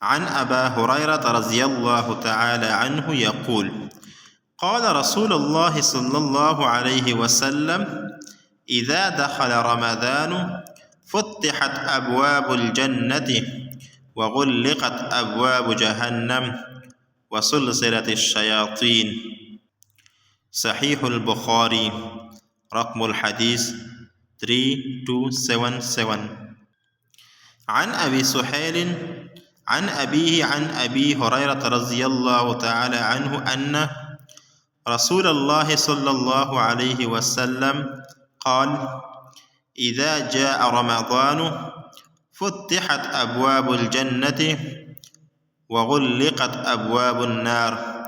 عن أبا هريرة رضي الله تعالى عنه يقول: قال رسول الله صلى الله عليه وسلم: إذا دخل رمضان فتحت أبواب الجنة وغلقت أبواب جهنم وسلسلت الشياطين. صحيح البخاري، رقم الحديث 3277. عن أبي سهيل عن أبيه عن أبي هريرة رضي الله تعالى عنه أن رسول الله صلى الله عليه وسلم قال: إذا جاء رمضان فتحت أبواب الجنة وغلقت أبواب النار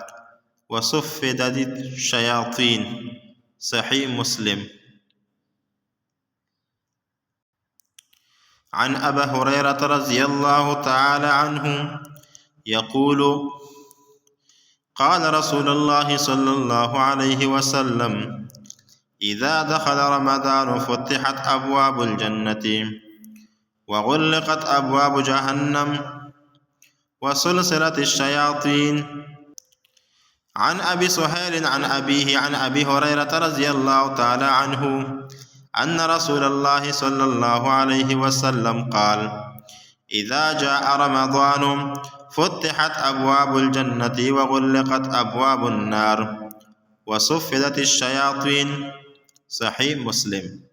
وصفدت الشياطين. صحيح مسلم. عن أبي هريرة رضي الله تعالى عنه يقول: قال رسول الله صلى الله عليه وسلم: إذا دخل رمضان فتحت أبواب الجنة وغلقت أبواب جهنم وسلسلت الشياطين. عن أبي سهيل عن أبيه عن أبي هريرة رضي الله تعالى عنه أن رسول الله صلى الله عليه وسلم قال: إذا جاء رمضان فتحت أبواب الجنة وغلقت أبواب النار وصفدت الشياطين. صحيح مسلم.